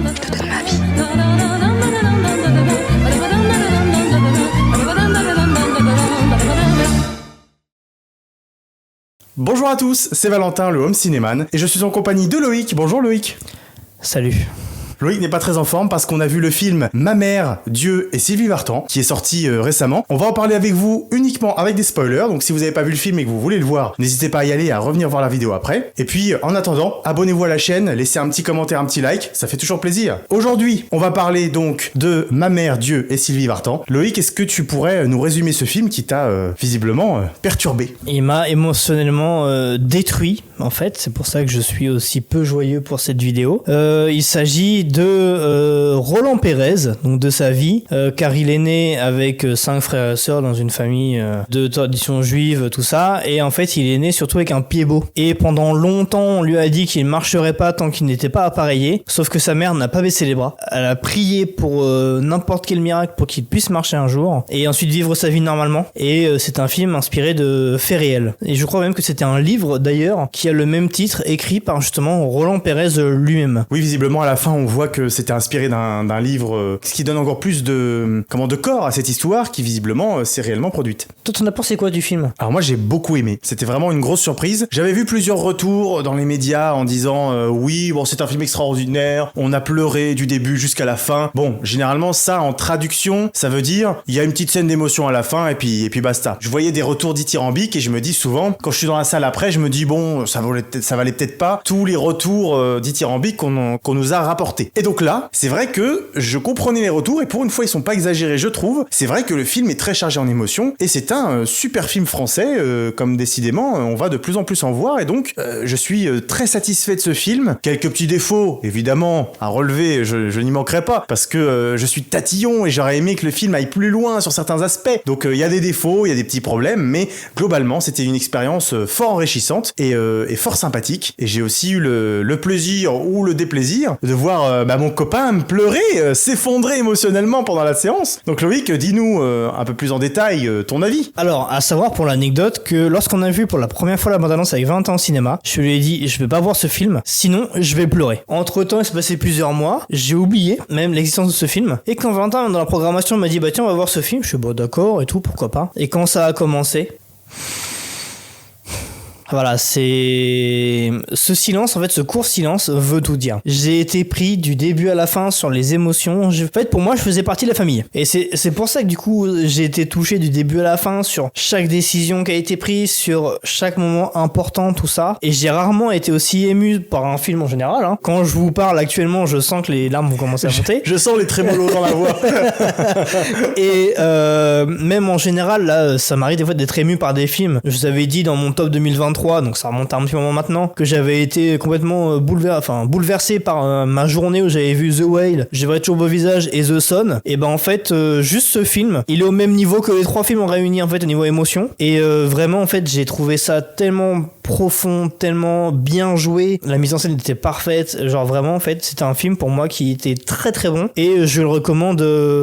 de ma vie. Bonjour à tous, c'est Valentin, le Home Cinéman, et je suis en compagnie de Loïc. Bonjour Loïc. Salut. Loïc n'est pas très en forme parce qu'on a vu le film Ma mère, Dieu et Sylvie Vartan qui est sorti récemment. On va en parler avec vous uniquement avec des spoilers, donc si vous n'avez pas vu le film et que vous voulez le voir, n'hésitez pas à y aller, à revenir voir la vidéo après. Et puis en attendant, abonnez-vous à la chaîne, laissez un petit commentaire, un petit like, ça fait toujours plaisir. Aujourd'hui, on va parler donc de Ma mère, Dieu et Sylvie Vartan. Loïc, est-ce que tu pourrais nous résumer ce film qui t'a visiblement perturbé? Il m'a émotionnellement détruit, en fait, c'est pour ça que je suis aussi peu joyeux pour cette vidéo. Il s'agit de Roland Pérez, donc de sa vie, car il est né avec 5 frères et sœurs dans une famille de tradition juive, tout ça, et en fait il est né surtout avec un pied beau. Et pendant longtemps on lui a dit qu'il ne marcherait pas tant qu'il n'était pas appareillé, sauf que sa mère n'a pas baissé les bras. Elle a prié pour n'importe quel miracle pour qu'il puisse marcher un jour, et ensuite vivre sa vie normalement. Et c'est un film inspiré de faits réels. Et je crois même que c'était un livre d'ailleurs qui a le même titre, écrit par justement Roland Pérez lui-même. Oui, visiblement à la fin on voit que c'était inspiré d'un livre, ce qui donne encore plus de corps à cette histoire qui visiblement s'est réellement produite. Toi t'en as pensé quoi du film ? Alors moi j'ai beaucoup aimé, c'était vraiment une grosse surprise. J'avais vu plusieurs retours dans les médias en disant oui bon c'est un film extraordinaire, on a pleuré du début jusqu'à la fin. Bon généralement ça en traduction ça veut dire il y a une petite scène d'émotion à la fin et puis basta. Je voyais des retours dithyrambiques et je me dis souvent quand je suis dans la salle après je me dis bon ça valait peut-être pas tous les retours dithyrambiques qu'on nous a rapportés. Et donc là c'est vrai que je comprenais les retours et pour une fois ils sont pas exagérés je trouve. C'est vrai que le film est très chargé en émotions et c'est un super film français comme décidément on va de plus en plus en voir et donc je suis très satisfait de ce film. Quelques petits défauts évidemment à relever, je n'y manquerai pas parce que je suis tatillon et j'aurais aimé que le film aille plus loin sur certains aspects. Donc il y a des défauts, il y a des petits problèmes mais globalement c'était une expérience fort enrichissante et fort sympathique et j'ai aussi eu le plaisir ou le déplaisir de voir mon copain me pleurer, s'effondrer émotionnellement pendant la séance. Donc Loïc, dis-nous un peu plus en détail ton avis. Alors, à savoir pour l'anecdote que lorsqu'on a vu pour la première fois la bande-annonce avec 20 ans au cinéma, je lui ai dit je vais pas voir ce film, sinon je vais pleurer. Entre temps, il s'est passé plusieurs mois, j'ai oublié même l'existence de ce film, et quand Valentin dans la programmation m'a dit bah tiens on va voir ce film, je suis bon d'accord et tout, pourquoi pas. Et quand ça a commencé... Voilà, c'est... Ce silence, en fait, ce court silence veut tout dire. J'ai été pris du début à la fin sur les émotions. En fait, pour moi, je faisais partie de la famille. Et c'est pour ça que, du coup, j'ai été touché du début à la fin sur chaque décision qui a été prise, sur chaque moment important, tout ça. Et j'ai rarement été aussi ému par un film en général. Hein. Quand je vous parle actuellement, je sens que les larmes vont commencer à monter. Je sens les trémolos dans la voix. Et même en général, là, ça m'arrive des fois d'être ému par des films. Je vous avais dit dans mon top 2023, donc ça remonte à un petit moment maintenant, que j'avais été complètement bouleversé par ma journée où j'avais vu The Whale, J'ai vrai toujours beau visage et The Son. Et ben en fait, juste ce film, il est au même niveau que les 3 films réunis en fait au niveau émotion. Et vraiment en fait, j'ai trouvé ça tellement profond, tellement bien joué. La mise en scène était parfaite. Genre vraiment en fait, c'était un film pour moi qui était très très bon et je le recommande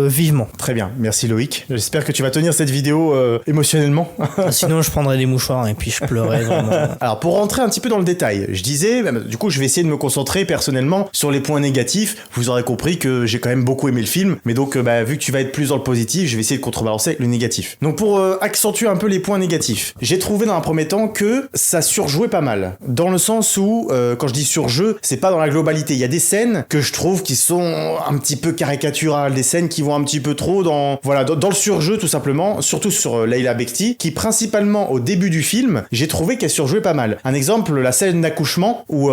vivement. Très bien, merci Loïc. J'espère que tu vas tenir cette vidéo émotionnellement. Sinon je prendrais des mouchoirs et puis je pleurais vraiment. Alors pour rentrer un petit peu dans le détail, je disais, du coup je vais essayer de me concentrer personnellement sur les points négatifs. Vous aurez compris que j'ai quand même beaucoup aimé le film, mais donc vu que tu vas être plus dans le positif, je vais essayer de contrebalancer le négatif. Donc pour accentuer un peu les points négatifs, j'ai trouvé dans un premier temps que ça surjouait pas mal. Dans le sens où, quand je dis surjeu, c'est pas dans la globalité. Il y a des scènes que je trouve qui sont un petit peu caricaturales, des scènes qui vont un petit peu trop dans le surjeu tout simplement, surtout sur Leila Bekti, qui principalement au début du film, j'ai trouvé qu'elle surjouait pas mal. Un exemple, la scène d'accouchement où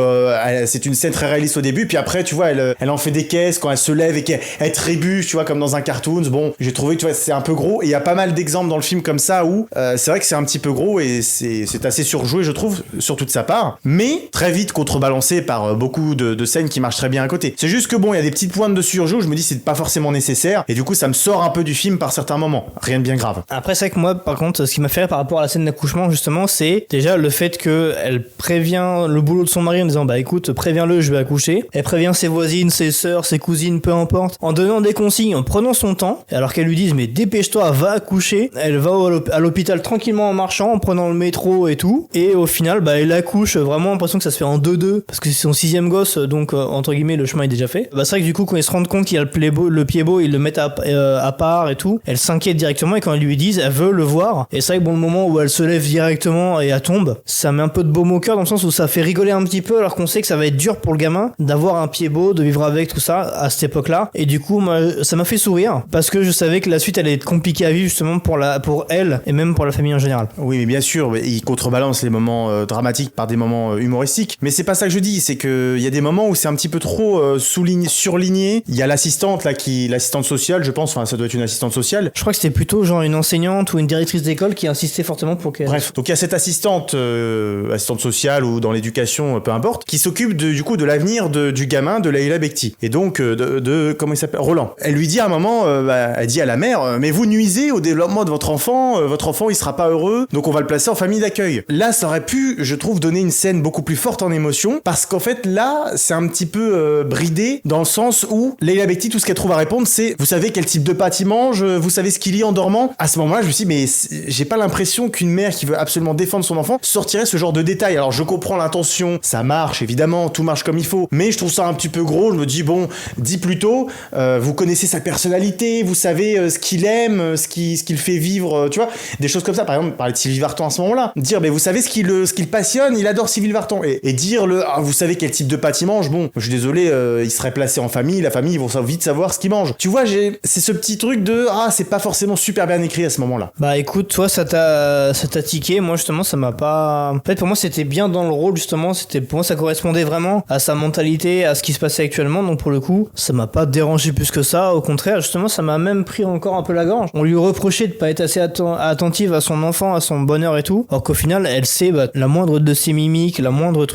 c'est une scène très réaliste au début, puis après tu vois elle en fait des caisses quand elle se lève et qu'elle trébuche, tu vois, comme dans un cartoon. Bon, j'ai trouvé que tu vois c'est un peu gros et il y a pas mal d'exemples dans le film comme ça où c'est vrai que c'est un petit peu gros et c'est assez surjoué je trouve, surtout de sa part, mais très vite contrebalancé par beaucoup de scènes qui marchent très bien à côté. C'est juste que bon, il y a des petites pointes de surjeu où je me dis c'est pas forcément nécessaire et du coup ça me sort un peu du film par certains moments. Rien de bien grave. Après c'est vrai que moi par contre ce qui m'a fait rire par rapport à la scène d'accouchement justement c'est déjà le fait que elle prévient le boulot de son mari en disant bah écoute préviens-le je vais accoucher. Elle prévient ses voisines, ses sœurs, ses cousines, peu importe, en donnant des consignes, en prenant son temps, alors qu'elles lui disent mais dépêche-toi, va accoucher. Elle va à l'hôpital tranquillement en marchant, en prenant le métro et tout, et au final final, elle accouche vraiment l'impression que ça se fait en 2-2 parce que c'est son 6ème gosse, donc entre guillemets le chemin est déjà fait. C'est vrai que du coup quand ils se rendent compte qu'il y a le pied-beau, ils le mettent à part et tout, elle s'inquiète directement, et quand ils lui disent, elle veut le voir, et c'est vrai que le moment où elle se lève directement et elle tombe, ça met un peu de baume au cœur dans le sens où ça fait rigoler un petit peu, alors qu'on sait que ça va être dur pour le gamin d'avoir un pied-beau, de vivre avec tout ça à cette époque-là, et du coup ça m'a fait sourire parce que je savais que la suite allait être compliquée à vivre justement pour elle et même pour la famille en général. Oui, mais bien sûr, il contrebalance les moments dramatiques par des moments humoristiques, mais c'est pas ça que je dis, c'est que il y a des moments où c'est un petit peu trop surligné. Il y a l'assistante là l'assistante sociale, je pense, enfin ça doit être une assistante sociale. Je crois que c'était plutôt genre une enseignante ou une directrice d'école qui insistait fortement pour qu'elle... Bref, donc il y a cette assistante sociale ou dans l'éducation, peu importe, qui s'occupe du coup de l'avenir du gamin de Leila Bekti. Et donc de comment il s'appelle, Roland. Elle lui dit à un moment, elle dit à la mère, mais vous nuisez au développement de votre enfant il sera pas heureux, donc on va le placer en famille d'accueil. Là, ça aurait pu, je trouve, donner une scène beaucoup plus forte en émotion, parce qu'en fait là, c'est un petit peu bridé dans le sens où Leila Bekti, tout ce qu'elle trouve à répondre, c'est, vous savez quel type de pâte il mange, vous savez ce qu'il lit en dormant. À ce moment-là, je me suis dit, mais j'ai pas l'impression qu'une mère qui veut absolument défendre son enfant sortirait ce genre de détails. Alors je comprends l'intention, ça marche évidemment, tout marche comme il faut, mais je trouve ça un petit peu gros. Je me dis, bon, dis plutôt, vous connaissez sa personnalité, vous savez ce qu'il aime, ce qu'il fait vivre, tu vois, des choses comme ça. Par exemple, parler de Sylvie Vartan à ce moment-là, dire, mais vous savez ce qu'il passionne, il adore Sylvie Vartan, et dire vous savez quel type de pâte il mange, bon, je suis désolé, il serait placé en famille, la famille, ils vont vite savoir ce qu'il mange. Tu vois, c'est ce petit truc de, c'est pas forcément super bien écrit à ce moment-là. Écoute, toi, ça t'a tiqué, moi justement, ça m'a pas... En fait, pour moi, c'était bien dans le rôle, justement, pour moi, ça correspondait vraiment à sa mentalité, à ce qui se passait actuellement, donc pour le coup, ça m'a pas dérangé plus que ça, au contraire, justement, ça m'a même pris encore un peu la gorge. On lui reprochait de pas être assez attentive à son enfant, à son bonheur et tout, alors qu'au final, elle sait la moindre de ses mimiques, la moindre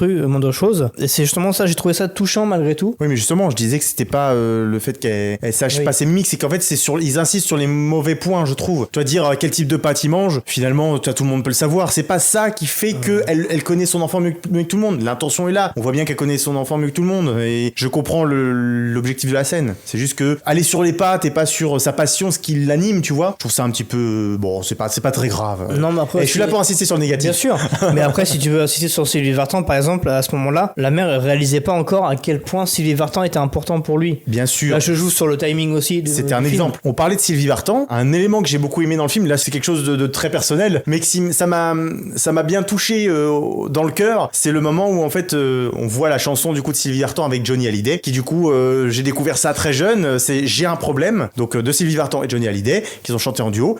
chose, et c'est justement ça, j'ai trouvé ça touchant malgré tout. Oui, mais justement, je disais que c'était pas le fait qu'elle sache pas ses mimiques, c'est qu'en fait, ils insistent sur les mauvais points, je trouve. Tu vas dire quel type de pâte il mange, finalement, tout le monde peut le savoir, c'est pas ça qui fait que elle connaît son enfant mieux que tout le monde. L'intention est là, on voit bien qu'elle connaît son enfant mieux que tout le monde, et je comprends l'objectif de la scène. C'est juste que aller sur les pattes et pas sur sa passion, ce qui l'anime, tu vois, je trouve ça un petit peu, bon, c'est pas très grave. Non, mais après, et je suis là pour insister sur le négatif. Bien sûr, mais après, si tu veux insister sur Sylvie Vartan, par exemple, à ce moment-là, la mère elle réalisait pas encore à quel point Sylvie Vartan était important pour lui. Bien sûr. Là, je joue sur le timing aussi. C'était un exemple. On parlait de Sylvie Vartan, un élément que j'ai beaucoup aimé dans le film. Là, c'est quelque chose de très personnel, mais que ça m'a bien touché dans le cœur. C'est le moment où en fait on voit la chanson du coup de Sylvie Vartan avec Johnny Hallyday, qui du coup j'ai découvert ça très jeune. C'est J'ai un problème, donc de Sylvie Vartan et Johnny Hallyday, qu'ils ont chanté en duo.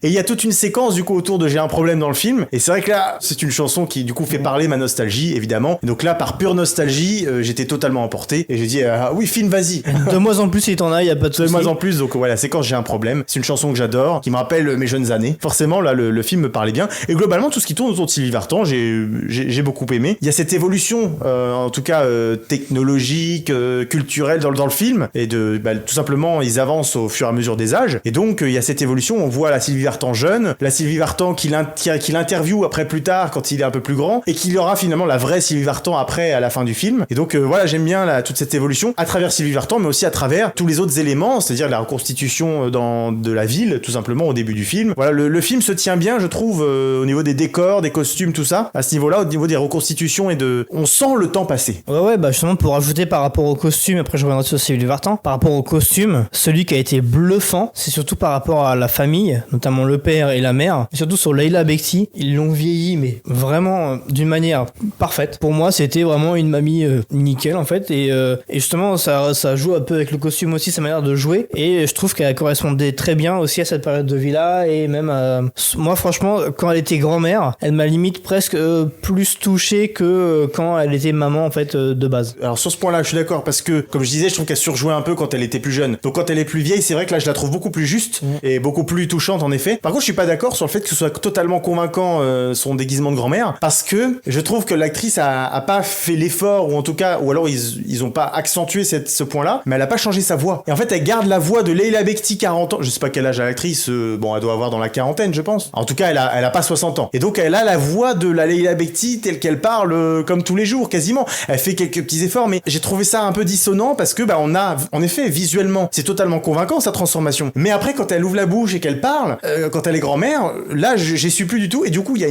Et il y a toute une séquence du coup autour de J'ai un problème dans le film, et c'est vrai que là c'est une chanson qui du coup fait parler ma nostalgie évidemment, et donc là par pure nostalgie j'étais totalement emporté et j'ai dit oui film vas-y. De moins en plus il t'en a, y a pas de souci. De moins en plus, donc voilà, la séquence J'ai un problème, c'est une chanson que j'adore, qui me rappelle mes jeunes années. Forcément là le film me parlait bien, et globalement tout ce qui tourne autour de Sylvie Vartan j'ai beaucoup aimé. Il y a cette évolution en tout cas technologique, culturelle dans le film, et tout simplement ils avancent au fur et à mesure des âges, et donc il y a cette évolution. On voit la Sylvie Vartan jeune, la Sylvie Vartan qui l'interview après plus tard quand il est un peu plus grand, et qu'il y aura finalement la vraie Sylvie Vartan après à la fin du film. Et donc voilà, j'aime bien toute cette évolution à travers Sylvie Vartan, mais aussi à travers tous les autres éléments, c'est-à-dire la reconstitution de la ville tout simplement au début du film. Voilà, le film se tient bien, je trouve, au niveau des décors, des costumes, tout ça, à ce niveau-là, au niveau des reconstitutions, on sent le temps passer. Ouais, justement pour ajouter par rapport aux costumes, après je reviendrai sur Sylvie Vartan, par rapport aux costumes, celui qui a été bluffant, c'est surtout par rapport à la famille, notamment le père et la mère, et surtout sur Leila Bekti. Ils l'ont vieilli mais vraiment d'une manière parfaite. Pour moi c'était vraiment une mamie nickel en fait, et justement ça joue un peu avec le costume aussi, sa manière de jouer, et je trouve qu'elle correspondait très bien aussi à cette période de vie-là, et même moi franchement quand elle était grand-mère, elle m'a limite presque plus touché que quand elle était maman en fait de base. Alors sur ce point-là je suis d'accord, parce que comme je disais, je trouve qu'elle surjouait un peu quand elle était plus jeune, donc quand elle est plus vieille c'est vrai que là je la trouve beaucoup plus juste et beaucoup plus touchante en effet. après. Par contre, je suis pas d'accord sur le fait que ce soit totalement convaincant son déguisement de grand-mère, parce que je trouve que l'actrice a pas fait l'effort, ou en tout cas, ou alors ils ont pas accentué ce point-là, mais elle a pas changé sa voix. Et en fait, elle garde la voix de Leila Bekti, 40 ans. Je sais pas quel âge a l'actrice, bon, elle doit avoir dans la quarantaine, je pense. En tout cas, elle a pas 60 ans. Et donc, elle a la voix de la Leila Bekti telle qu'elle parle comme tous les jours, quasiment. Elle fait quelques petits efforts, mais j'ai trouvé ça un peu dissonant parce que, on a, en effet, visuellement, c'est totalement convaincant, sa transformation. Mais après, quand elle ouvre la bouche et qu'elle parle, quand elle est grand-mère, là, j'y suis plus du tout. Et du coup, il y a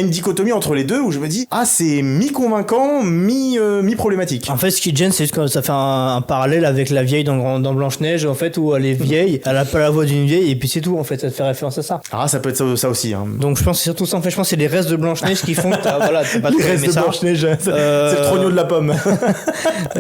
une dichotomie entre les deux où je me dis, c'est mi-convaincant, mi-problématique. En fait, ce qui gêne, c'est que ça fait un parallèle avec la vieille dans Blanche-Neige, en fait, où elle est vieille, elle a pas la voix d'une vieille, et puis c'est tout, en fait, ça te fait référence à ça. Ah, ça peut être ça aussi, hein. Donc, je pense que c'est surtout ça, en fait, je pense que c'est les restes de Blanche-Neige qui font que t'as pas trop les restes aimé de ça. Blanche-Neige, c'est le trognon de la pomme.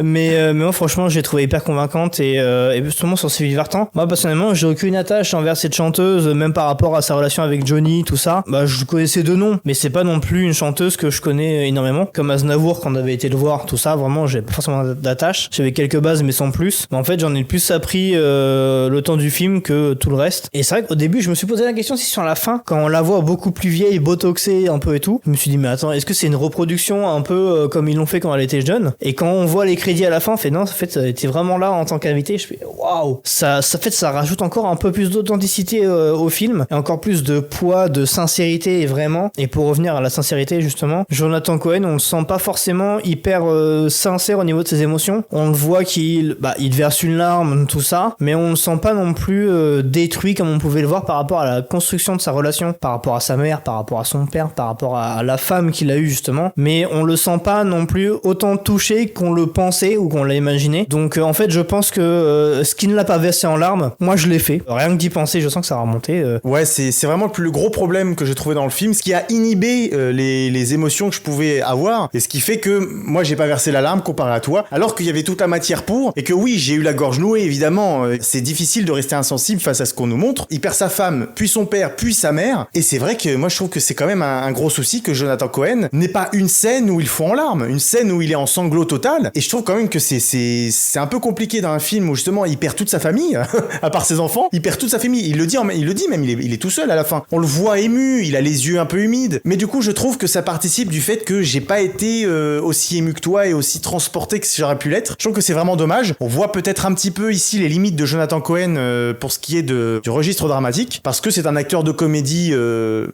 mais moi, franchement, j'ai trouvé hyper convaincante, et justement, sur Sylvie Vartan, moi, personnellement, j'ai aucune attache envers cette chanteuse, même par rapport à sa relation avec Johnny, tout ça. Je connaissais de nom, mais c'est pas non plus une chanteuse que je connais énormément, comme Aznavour quand on avait été le voir, tout ça, vraiment, j'ai pas forcément d'attache. J'avais quelques bases, mais sans plus. Mais en fait, j'en ai le plus appris le temps du film que tout le reste. Et c'est vrai qu'au début, je me suis posé la question si sur la fin, quand on la voit beaucoup plus vieille, botoxée un peu et tout, je me suis dit, mais attends, est-ce que c'est une reproduction un peu comme ils l'ont fait quand elle était jeune? Et quand on voit les crédits à la fin, on fait non, en fait, elle était vraiment là en tant qu'invitée. Je fais waouh, ça rajoute encore un peu plus d'authenticité au film et encore plus de poids, de sincérité et vraiment. Et pour revenir à la sincérité justement, Jonathan Cohen, on le sent pas forcément hyper sincère au niveau de ses émotions. On le voit qu'il verse une larme, tout ça, mais on le sent pas non plus détruit comme on pouvait le voir par rapport à la construction de sa relation, par rapport à sa mère, par rapport à son père, par rapport à la femme qu'il a eue justement. Mais on le sent pas non plus autant touché qu'on le pensait ou qu'on l'a imaginé. Donc en fait, je pense que ce qui ne l'a pas versé en larmes, moi je l'ai fait. Rien que d'y penser, je sens que ça va remonter. Ouais, c'est vraiment le plus gros problème que j'ai trouvé dans le film, ce qui a inhibé les émotions que je pouvais avoir, et ce qui fait que moi j'ai pas versé la larme comparé à toi, alors qu'il y avait toute la matière pour, et que oui, j'ai eu la gorge nouée, évidemment, c'est difficile de rester insensible face à ce qu'on nous montre. Il perd sa femme, puis son père, puis sa mère, et c'est vrai que moi je trouve que c'est quand même un gros souci que Jonathan Cohen n'ait pas une scène où il faut en larmes, une scène où il est en sanglots total, et je trouve quand même que c'est un peu compliqué dans un film où justement il perd toute sa famille, à part ses enfants, il perd toute sa famille, il le dit même, il est tout seul à la fin. On le voit ému, il a les yeux un peu humides, mais du coup je trouve que ça participe du fait que j'ai pas été aussi ému que toi et aussi transporté que j'aurais pu l'être. Je trouve que c'est vraiment dommage. On voit peut-être un petit peu ici les limites de Jonathan Cohen pour ce qui est du registre dramatique, parce que c'est un acteur de comédie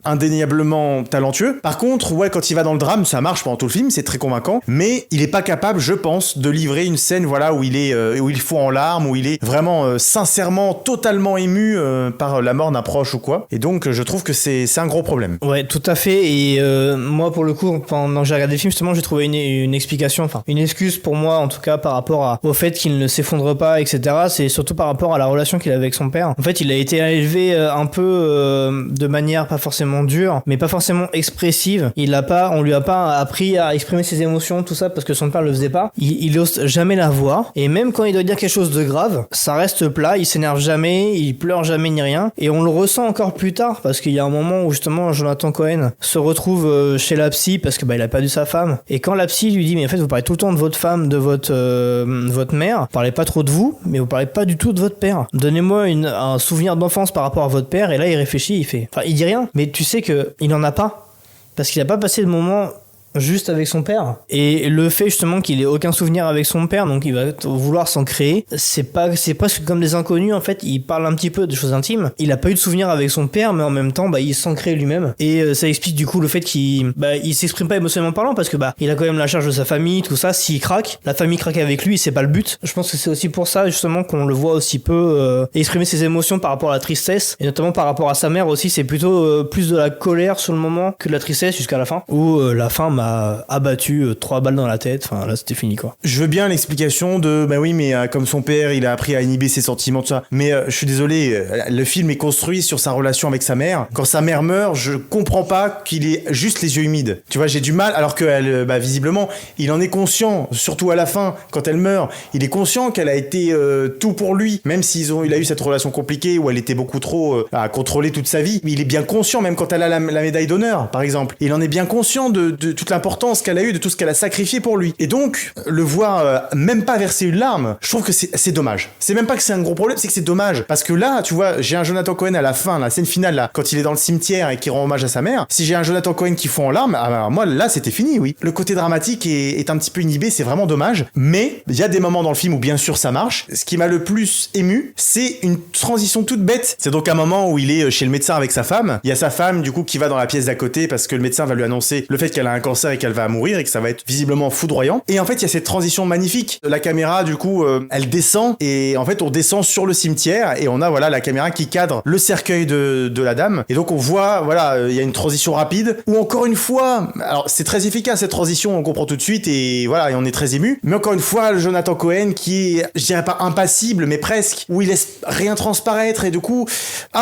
indéniablement talentueux. Par contre, ouais, quand il va dans le drame, ça marche pendant tout le film, c'est très convaincant, mais il est pas capable, je pense, de livrer une scène, voilà, où il faut en larmes, où il est vraiment sincèrement totalement ému par la mort d'un proche ou quoi. Et donc je trouve que c'est un gros problème. Ouais, tout à fait. Et moi, pour le coup, pendant que j'ai regardé le film, justement, j'ai trouvé une explication, enfin une excuse pour moi, en tout cas, par rapport au fait qu'il ne s'effondre pas, etc. C'est surtout par rapport à la relation qu'il a avec son père. En fait, il a été élevé un peu de manière pas forcément dure, mais pas forcément expressive. On lui a pas appris à exprimer ses émotions, tout ça, parce que son père le faisait pas. Il ose jamais la voir. Et même quand il doit dire quelque chose de grave, ça reste plat, il s'énerve jamais, il pleure jamais ni rien. Et on le ressent encore plus tard, parce qu'il y a un moment où justement Jonathan Cohen se retrouve chez la psy, parce que il a perdu sa femme. Et quand la psy lui dit, mais en fait vous parlez tout le temps de votre femme, de votre mère, vous parlez pas trop de vous, mais vous parlez pas du tout de votre père. Donnez-moi un souvenir d'enfance par rapport à votre père. Et là il réfléchit, il dit rien, mais tu sais que il en a pas, parce qu'il a pas passé le moment juste avec son père. Et le fait justement qu'il ait aucun souvenir avec son père, donc il va vouloir s'en créer, c'est presque comme des inconnus en fait. Il parle un petit peu de choses intimes, il a pas eu de souvenir avec son père, mais en même temps il s'en crée lui-même, et ça explique du coup le fait qu'il s'exprime pas émotionnellement parlant, parce que il a quand même la charge de sa famille, tout ça. S'il craque, la famille craque avec lui, c'est pas le but. Je pense que c'est aussi pour ça justement qu'on le voit aussi peu exprimer ses émotions par rapport à la tristesse, et notamment par rapport à sa mère aussi. C'est plutôt plus de la colère sur le moment que de la tristesse jusqu'à la fin, où la fin m'a abattu 3 balles dans la tête. Enfin là c'était fini quoi. Je veux bien l'explication de oui, mais comme son père il a appris à inhiber ses sentiments, tout ça, mais je suis désolé, le film est construit sur sa relation avec sa mère. Quand sa mère meurt, je comprends pas qu'il ait juste les yeux humides, tu vois. J'ai du mal, alors que visiblement il en est conscient, surtout à la fin quand elle meurt. Il est conscient qu'elle a été tout pour lui, même il a eu cette relation compliquée où elle était beaucoup trop à contrôler toute sa vie, mais il est bien conscient, même quand elle a la médaille d'honneur par exemple, il en est bien conscient de toute toute l'importance qu'elle a eue, de tout ce qu'elle a sacrifié pour lui. Et donc, le voir même pas verser une larme, je trouve que c'est dommage. C'est même pas que c'est un gros problème, c'est que c'est dommage. Parce que là, tu vois, j'ai un Jonathan Cohen à la fin, la scène finale, là, quand il est dans le cimetière et qu'il rend hommage à sa mère. Si j'ai un Jonathan Cohen qui fond en larmes, alors moi, là, c'était fini, oui. Le côté dramatique est un petit peu inhibé, c'est vraiment dommage. Mais il y a des moments dans le film où, bien sûr, ça marche. Ce qui m'a le plus ému, c'est une transition toute bête. C'est donc un moment où il est chez le médecin avec sa femme. Il y a sa femme, du coup, qui va dans la pièce d'à côté parce que le médecin va lui annoncer le fait qu'elle a un cancer et qu'elle va mourir et que ça va être visiblement foudroyant. Et en fait, il y a cette transition magnifique. La caméra, du coup, elle descend et en fait, on descend sur le cimetière et on a, voilà, la caméra qui cadre le cercueil de la dame. Et donc, on voit, voilà, il y a une transition rapide où, encore une fois, alors, c'est très efficace cette transition, on comprend tout de suite et voilà, et on est très ému. Mais encore une fois, le Jonathan Cohen qui est, je dirais pas impassible, mais presque, où il laisse rien transparaître et du coup,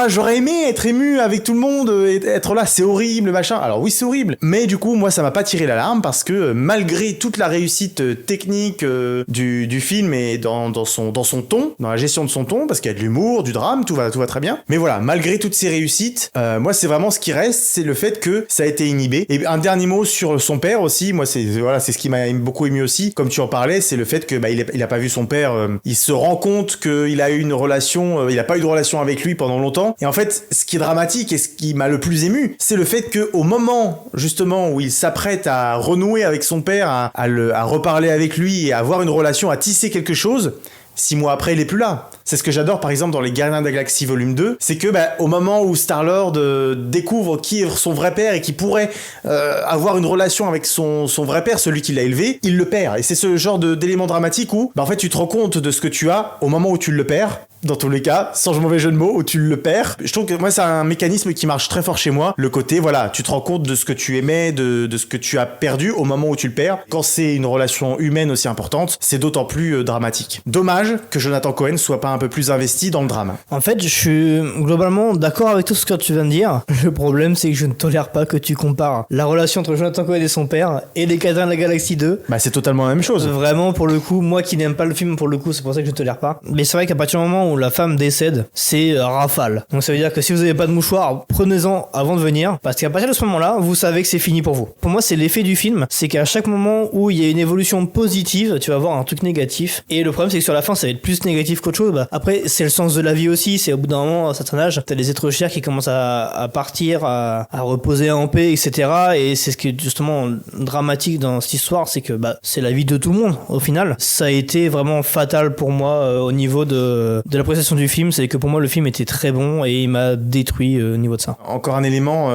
j'aurais aimé être ému avec tout le monde et être là, c'est horrible, machin. Alors oui, c'est horrible, mais du coup, moi, ça m'a pas tiré l'alarme parce que malgré toute la réussite technique du film et dans son ton, dans la gestion de son ton, parce qu'il y a de l'humour, du drame, tout va très bien. Mais voilà, malgré toutes ces réussites, moi, c'est vraiment ce qui reste, c'est le fait que ça a été inhibé. Et un dernier mot sur son père aussi, moi, c'est ce qui m'a beaucoup ému aussi, comme tu en parlais, c'est le fait que il a pas vu son père, il se rend compte qu'il a eu une relation, il a pas eu de relation avec lui pendant longtemps. Et en fait, ce qui est dramatique et ce qui m'a le plus ému, c'est le fait que au moment justement où il s'apprête à renouer avec son père, à reparler avec lui et à avoir une relation, à tisser quelque chose, 6 mois après, il est plus là. C'est ce que j'adore, par exemple, dans les Gardiens de la Galaxie volume 2, c'est que au moment où Star-Lord découvre qui est son vrai père et qui pourrait avoir une relation avec son vrai père, celui qui l'a élevé, il le perd. Et c'est ce genre d'élément dramatique où, en fait, tu te rends compte de ce que tu as au moment où tu le perds. Dans tous les cas, sans mauvais jeu de mots, où tu le perds. Je trouve que moi, c'est un mécanisme qui marche très fort chez moi. Le côté, voilà, tu te rends compte de ce que tu aimais, de ce que tu as perdu au moment où tu le perds. Quand c'est une relation humaine aussi importante, c'est d'autant plus dramatique. Dommage que Jonathan Cohen soit pas un peu plus investi dans le drame. En fait, je suis globalement d'accord avec tout ce que tu viens de dire. Le problème, c'est que je ne tolère pas que tu compares la relation entre Jonathan Cohen et son père et les Gardiens de la Galaxie 2. C'est totalement la même chose. Vraiment, pour le coup, moi qui n'aime pas le film, pour le coup, c'est pour ça que je ne tolère pas. Mais c'est vrai qu'à partir du moment où la femme décède, c'est rafale. Donc ça veut dire que si vous n'avez pas de mouchoir, prenez-en avant de venir, parce qu'à partir de ce moment-là, vous savez que c'est fini pour vous. Pour moi, c'est l'effet du film, c'est qu'à chaque moment où il y a une évolution positive, tu vas voir un truc négatif. Et le problème, c'est que sur la fin, ça va être plus négatif qu'autre chose. Après, c'est le sens de la vie aussi. C'est au bout d'un moment, à un certain âge, t'as des êtres chers qui commencent à partir, à reposer en paix, etc. Et c'est ce qui est justement dramatique dans cette histoire, c'est que c'est la vie de tout le monde. Au final, ça a été vraiment fatal pour moi au niveau de l'appréciation du film. C'est que pour moi, le film était très bon et il m'a détruit au niveau de ça. Encore un élément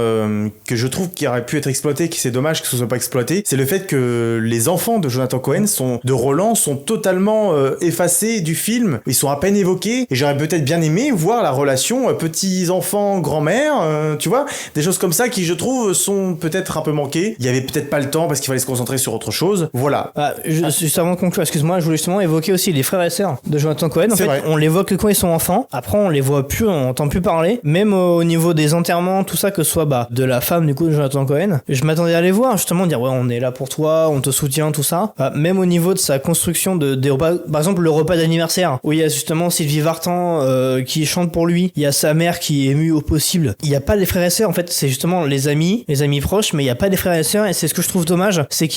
que je trouve qui aurait pu être exploité, qui c'est dommage que ce soit pas exploité, c'est le fait que les enfants de Jonathan Cohen, de Roland, sont totalement effacés du film. Ils sont à peine évoqués et j'aurais peut-être bien aimé voir la relation petits-enfants, grand-mère, tu vois, des choses comme ça qui, je trouve, sont peut-être un peu manquées. Il y avait peut-être pas le temps parce qu'il fallait se concentrer sur autre chose. Voilà. Juste avant de conclure, excuse-moi, je voulais justement évoquer aussi les frères et sœurs de Jonathan Cohen. En fait, on les voit que quand ils sont enfants. Après, on les voit plus, on entend plus parler. Même au niveau des enterrements, tout ça, que ce soit de la femme du coup de Jonathan Cohen. Je m'attendais à les voir, justement, dire ouais, on est là pour toi, on te soutient, tout ça. Même au niveau de sa construction des repas, par exemple le repas d'anniversaire, où il y a justement Sylvie Vartan qui chante pour lui, il y a sa mère qui est émue au possible. Il n'y a pas les frères et sœurs, en fait, c'est justement les amis proches, mais il n'y a pas des frères et sœurs, et c'est ce que je trouve dommage, c'est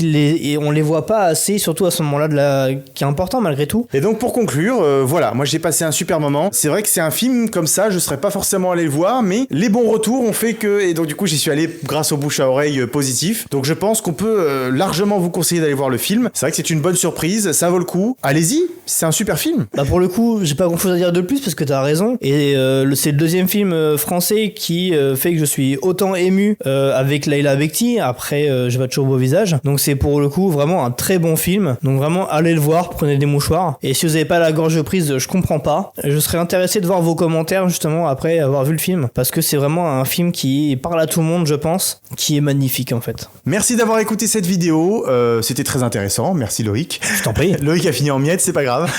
on les voit pas assez, surtout à ce moment-là qui est important malgré tout. Et donc pour conclure, voilà, moi j'ai passé un super moment. C'est vrai que c'est un film comme ça, je serais pas forcément allé le voir, mais les bons retours ont fait que, et donc du coup j'y suis allé grâce au bouche à oreille positif. Donc je pense qu'on peut largement vous conseiller d'aller voir le film. C'est vrai que c'est une bonne surprise, ça vaut le coup. Allez-y, c'est un super film. Pour le coup, j'ai pas grand chose à dire de plus parce que t'as raison. Et c'est le deuxième film français qui fait que je suis autant ému avec Leila Bekti. Après, j'ai pas toujours beau visage. Donc c'est pour le coup vraiment un très bon film. Donc vraiment, allez le voir, prenez des mouchoirs. Et si vous avez pas la gorge prise, je comprends pas. Je serais intéressé de voir vos commentaires justement après avoir vu le film. Parce que c'est vraiment un film qui parle à tout le monde, je pense, qui est magnifique en fait. Merci d'avoir écouté cette vidéo. C'était très intéressant. Merci Loïc. Je t'en prie. Loïc a fini en miettes, c'est pas grave.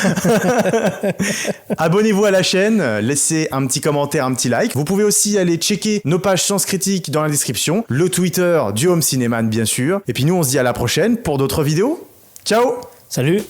Abonnez-vous à la chaîne, laissez un petit commentaire, un petit like. Vous pouvez aussi aller checker nos pages Sens Critique dans la description, le Twitter du Home Cinéman bien sûr. Et puis nous on se dit à la prochaine pour d'autres vidéos. Ciao. Salut.